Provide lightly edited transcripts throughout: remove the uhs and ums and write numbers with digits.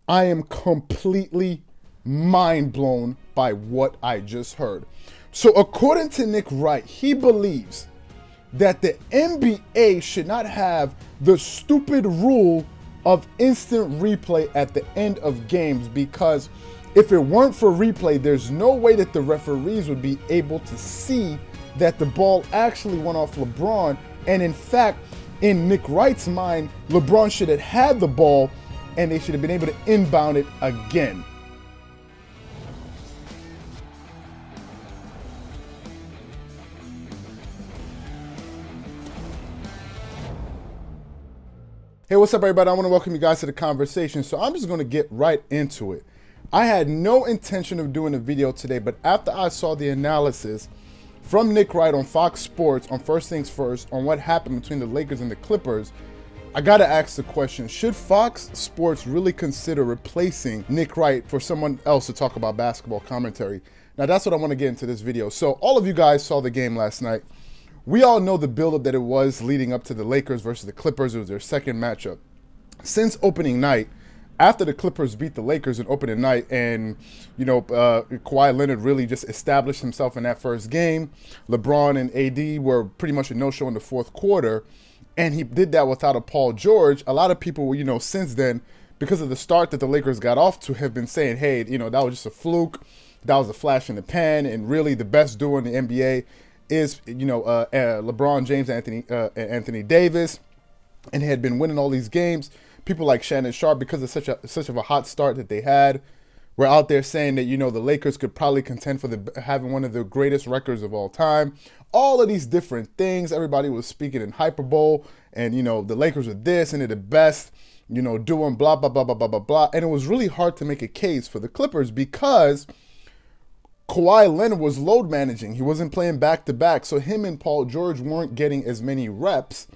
I am completely mind blown by what I just heard. So, according to Nick Wright, he believes that the NBA should not have the stupid rule of instant replay at the end of games, because if it weren't for replay, there's no way that the referees would be able to see that the ball actually went off LeBron. And in fact, in Nick Wright's mind, LeBron should have had the ball and they should have been able to inbound it again. Hey, what's up, everybody? I want to welcome you guys to the conversation. So I'm just going to get right into it. I had no intention of doing a video today, but after I saw the analysis from Nick Wright on Fox Sports on First Things First on what happened between the Lakers and the Clippers, I got to ask the question, should Fox Sports really consider replacing Nick Wright for someone else to talk about basketball commentary? Now, that's what I want to get into this video. So all of you guys saw the game last night. We all know the buildup that it was leading up to the Lakers versus the Clippers. It was their second matchup. Since opening night, after the Clippers beat the Lakers in opening night and, Kawhi Leonard really just established himself in that first game, LeBron and AD were pretty much a no-show in the fourth quarter, and he did that without a Paul George. A lot of people, since then, because of the start that the Lakers got off to, have been saying, hey, that was just a fluke. That was a flash in the pan, and really the best duo in the NBA is, LeBron James and Anthony Davis, and he had been winning all these games. People like Shannon Sharp, because of such of a hot start that they had, were out there saying that, the Lakers could probably contend for having one of the greatest records of all time. All of these different things. Everybody was speaking in hyperbole, and, the Lakers are this, and they're the best, doing blah, blah, blah, blah, blah, blah, blah. And it was really hard to make a case for the Clippers because Kawhi Leonard was load managing. He wasn't playing back-to-back, so him and Paul George weren't getting as many reps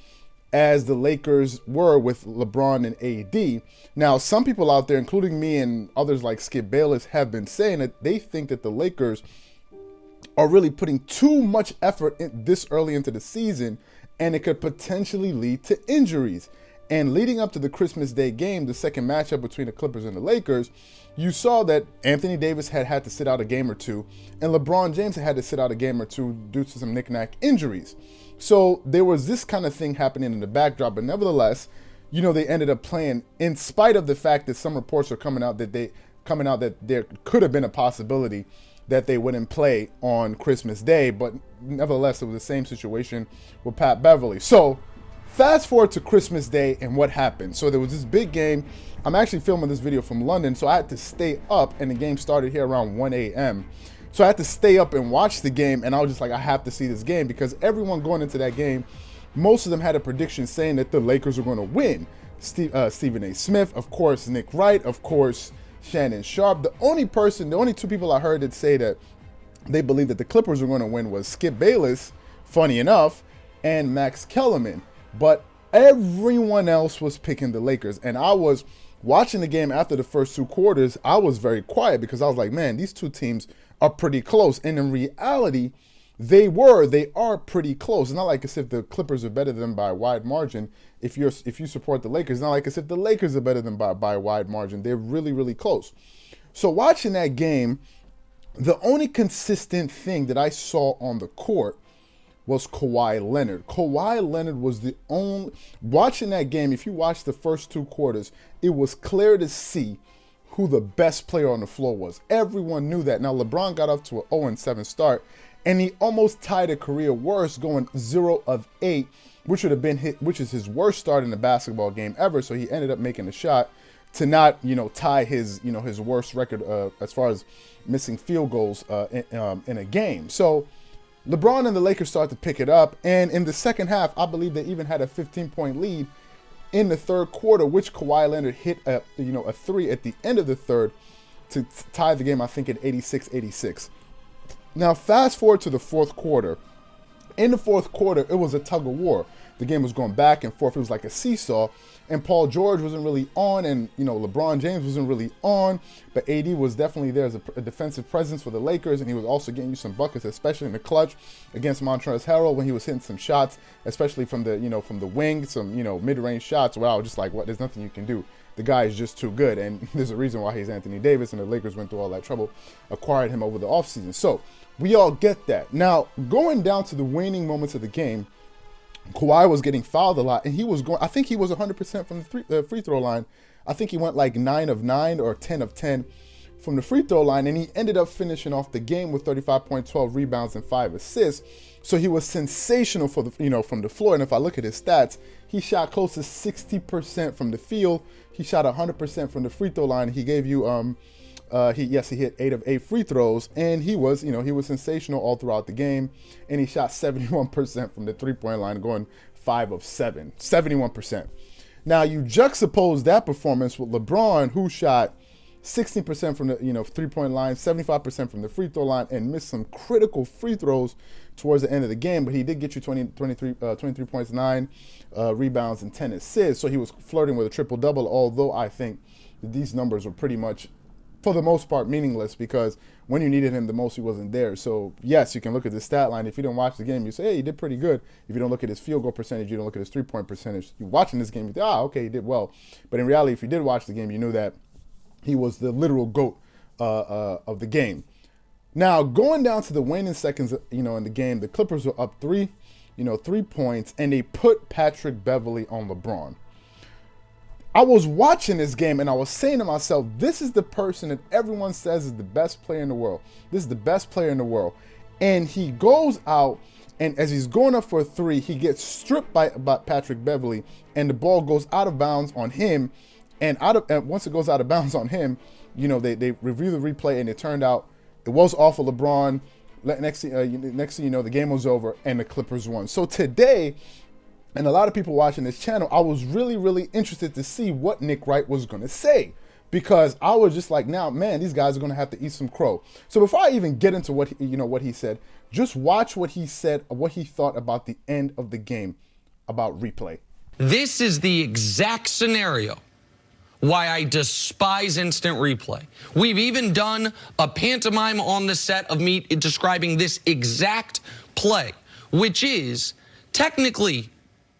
as the Lakers were with LeBron and AD. Now, some people out there, including me and others like Skip Bayless, have been saying that they think that the Lakers are really putting too much effort in this early into the season, and it could potentially lead to injuries. And leading up to the Christmas Day game, the second matchup between the Clippers and the Lakers, you saw that Anthony Davis had to sit out a game or two, and LeBron James had to sit out a game or two due to some knick-knack injuries. So there was this kind of thing happening in the backdrop, but nevertheless, they ended up playing, in spite of the fact that some reports are coming out that there could have been a possibility that they wouldn't play on Christmas Day, but nevertheless, it was the same situation with Pat Beverly. So fast forward to Christmas Day and what happened. So there was this big game. I'm actually filming this video from London, so I had to stay up, and the game started here around 1 a.m. So I had to stay up and watch the game, and I was just like, I have to see this game, because everyone going into that game, most of them had a prediction saying that the Lakers were going to win. Stephen A. Smith, of course, Nick Wright, of course, Shannon Sharp. The only two people I heard that say that they believe that the Clippers were going to win was Skip Bayless, funny enough, and Max Kellerman. But everyone else was picking the Lakers, and I was watching the game after the first two quarters. I was very quiet because I was like, man, these two teams are pretty close. And in reality, they are pretty close. It's not like as if the Clippers are better than by a wide margin. If you support the Lakers, it's not like as if the Lakers are better than by a wide margin. They're really, really close. So watching that game, the only consistent thing that I saw on the court was Kawhi Leonard. Kawhi Leonard was the only, watching that game, if you watch the first two quarters, it was clear to see who the best player on the floor was. Everyone knew that. Now, LeBron got off to an 0-7 start, and he almost tied a career worst, going 0 of 8, which is his worst start in a basketball game ever. So he ended up making a shot to not, tie his worst record as far as missing field goals in a game. So LeBron and the Lakers started to pick it up, and in the second half, I believe they even had a 15-point lead in the third quarter, which Kawhi Leonard hit a three at the end of the third to tie the game, I think, at 86-86. Now, fast forward to the fourth quarter. In the fourth quarter, it was a tug of war. The game was going back and forth. It was like a seesaw. And Paul George wasn't really on, and LeBron James wasn't really on, but AD was definitely there as a defensive presence for the Lakers, and he was also getting you some buckets, especially in the clutch against Montrezl Harrell when he was hitting some shots, especially from the wing, some mid-range shots where I was just like, what? There's nothing you can do. the guy is just too good. And there's a reason why he's Anthony Davis, and the Lakers went through all that trouble, acquired him over the offseason. So we all get that. Now, going down to the waning moments of the game, Kawhi was getting fouled a lot, and he was going, I think he was 100% from the free throw line. I think he went like 9 of 9 or 10 of 10 from the free throw line, and he ended up finishing off the game with 35 points, 12 rebounds, and 5 assists. So he was sensational for the, from the floor. And if I look at his stats, he shot close to 60% from the field. He shot 100% from the free throw line. He gave you he hit 8 of 8 free throws, and he was sensational all throughout the game. And he shot 71% from the 3-point line, going 5 of 7, 71%. Now you juxtapose that performance with LeBron, who shot 16% from the 3-point line, 75% from the free throw line, and missed some critical free throws towards the end of the game. But he did get you 23 points, 9 rebounds, and 10 assists. So he was flirting with a triple-double, although I think that these numbers were pretty much, for the most part, meaningless, because when you needed him the most, he wasn't there. So yes, you can look at the stat line. If you didn't watch the game, you say, hey, he did pretty good. If you don't look at his field goal percentage, you don't look at his 3-point percentage. You're watching this game, you think, okay, he did well. But in reality, if you did watch the game, you knew that he was the literal GOAT of the game. Now, going down to the waning seconds, in the game, the Clippers were up 3 points, and they put Patrick Beverley on LeBron. I was watching this game, and I was saying to myself, this is the person that everyone says is the best player in the world. This is the best player in the world. And he goes out, and as he's going up for a 3, he gets stripped by Patrick Beverley, and the ball goes out of bounds on him. And once it goes out of bounds on him, they review the replay, and it turned out it was off of LeBron. Next thing you know, the game was over, and the Clippers won. So today, and a lot of people watching this channel, I was really, really interested to see what Nick Wright was going to say, because I was just like, now, man, these guys are going to have to eat some crow. So before I even get into what he said, just watch what he said, what he thought about the end of the game, about replay. This is the exact scenario why I despise instant replay. We've even done a pantomime on the set of me describing this exact play, which is technically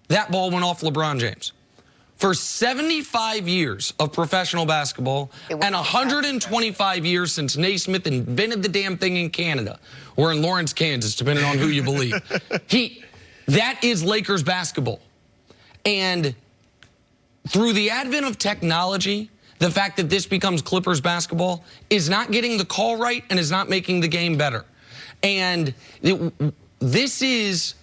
that ball went off LeBron James. For 75 years of professional basketball and 125 years since Naismith invented the damn thing in Canada, or in Lawrence, Kansas, depending on who you believe, that is Lakers basketball. And through the advent of technology, the fact that this becomes Clippers basketball is not getting the call right and is not making the game better. And this is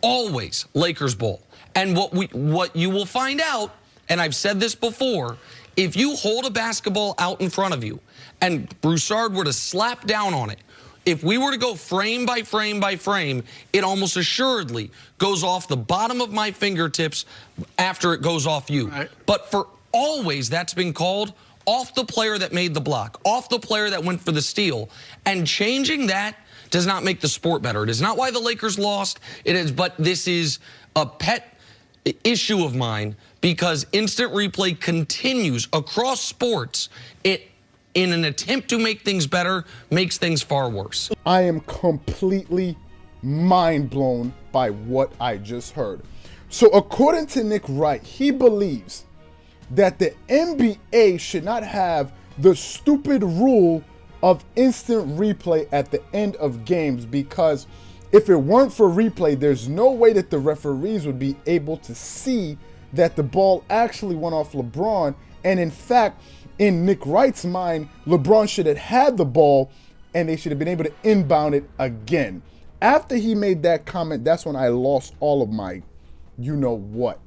always Lakers ball. And what you will find out, and I've said this before, if you hold a basketball out in front of you and Broussard were to slap down on it, if we were to go frame by frame by frame, it almost assuredly goes off the bottom of my fingertips after it goes off you. Right. But for always, that's been called off the player that made the block, off the player that went for the steal. And changing that does not make the sport better. It is not why the Lakers lost. It is, but this is a pet issue of mine, because instant replay continues across sports. It, in an attempt to make things better, makes things far worse. I am completely mind blown by what I just heard. So according to Nick Wright, he believes that the NBA should not have the stupid rule of instant replay at the end of games, because if it weren't for replay, there's no way that the referees would be able to see that the ball actually went off LeBron. And in fact, in Nick Wright's mind, LeBron should have had the ball and they should have been able to inbound it again. After he made that comment, that's when I lost all of my you-know-what.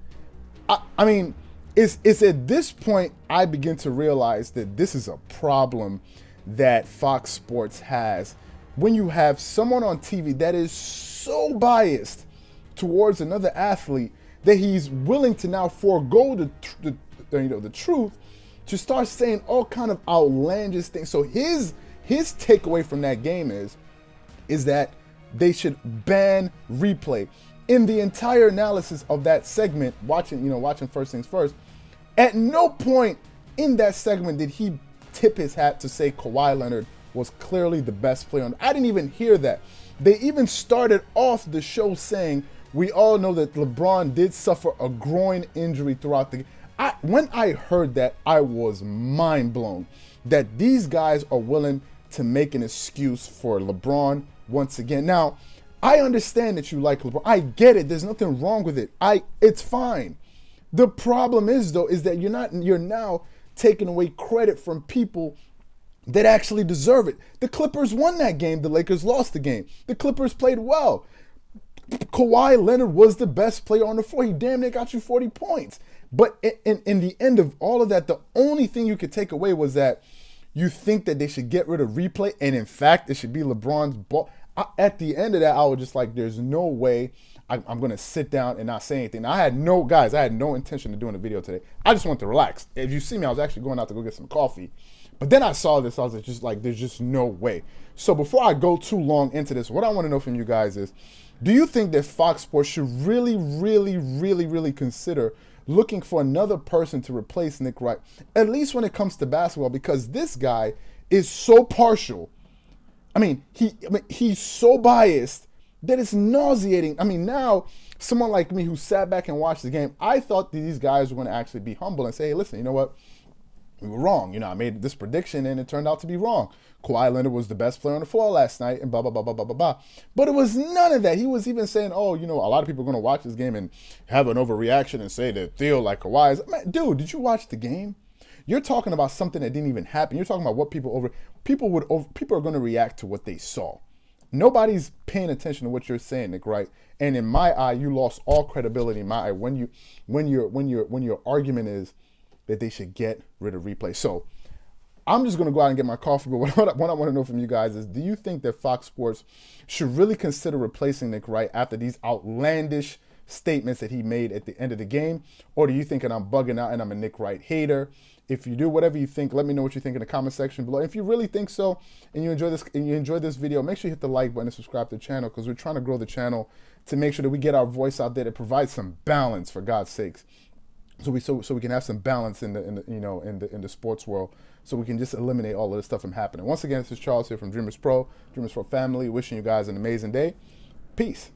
I mean, it's at this point I begin to realize that this is a problem that Fox Sports has. When you have someone on TV that is so biased towards another athlete that he's willing to now forego the truth to start saying all kind of outlandish things. So his takeaway from that game is that they should ban replay. In the entire analysis of that segment, watching First Things First, at no point in that segment did he tip his hat to say Kawhi Leonard was clearly the best player on. I didn't even hear that. They even started off the show saying, we all know that LeBron did suffer a groin injury throughout the game. When I heard that, I was mind blown that these guys are willing to make an excuse for LeBron once again. Now, I understand that you like LeBron. I get it. There's nothing wrong with it. It's fine. The problem is though, is that you're now taking away credit from people that actually deserve it. The Clippers won that game. The Lakers lost the game. The Clippers played well. Kawhi Leonard was the best player on the floor. He damn near got you 40 points. But in the end of all of that, the only thing you could take away was that you think that they should get rid of replay, and in fact, it should be LeBron's ball. At the end of that, I was just like, there's no way I'm going to sit down and not say anything. Now, I had no intention of doing a video today. I just wanted to relax. If you see me, I was actually going out to go get some coffee. But then I saw this, I was just like, there's just no way. So before I go too long into this, what I want to know from you guys is, do you think that Fox Sports should really, really, really, really consider looking for another person to replace Nick Wright, at least when it comes to basketball? Because this guy is so partial. He's so biased that it's nauseating. Now someone like me who sat back and watched the game, I thought these guys were going to actually be humble and say, hey, listen, you know what? We were wrong. I made this prediction and it turned out to be wrong. Kawhi Leonard was the best player on the floor last night and blah, blah, blah, blah, blah, blah, blah. But it was none of that. He was even saying, oh, a lot of people are going to watch this game and have an overreaction and say that Theo like Kawhi is. Man, dude, did you watch the game? You're talking about something that didn't even happen. You're talking about what people are going to react to what they saw. Nobody's paying attention to what you're saying, Nick Wright. And in my eye, you lost all credibility in my eye when your argument is that they should get rid of replay. So I'm just going to go out and get my coffee. But what I want to know from you guys is, do you think that Fox Sports should really consider replacing Nick Wright after these outlandish statements that he made at the end of the game? Or do you think that I'm bugging out and I'm a Nick Wright hater? If you do, whatever you think, let me know what you think in the comment section below. If you really think so and you enjoy this video, make sure you hit the like button and subscribe to the channel, because we're trying to grow the channel to make sure that we get our voice out there to provide some balance, for God's sakes. So we can have some balance in the sports world, so we can just eliminate all of this stuff from happening. Once again, this is Charles here from DreamersPro family, wishing you guys an amazing day. Peace.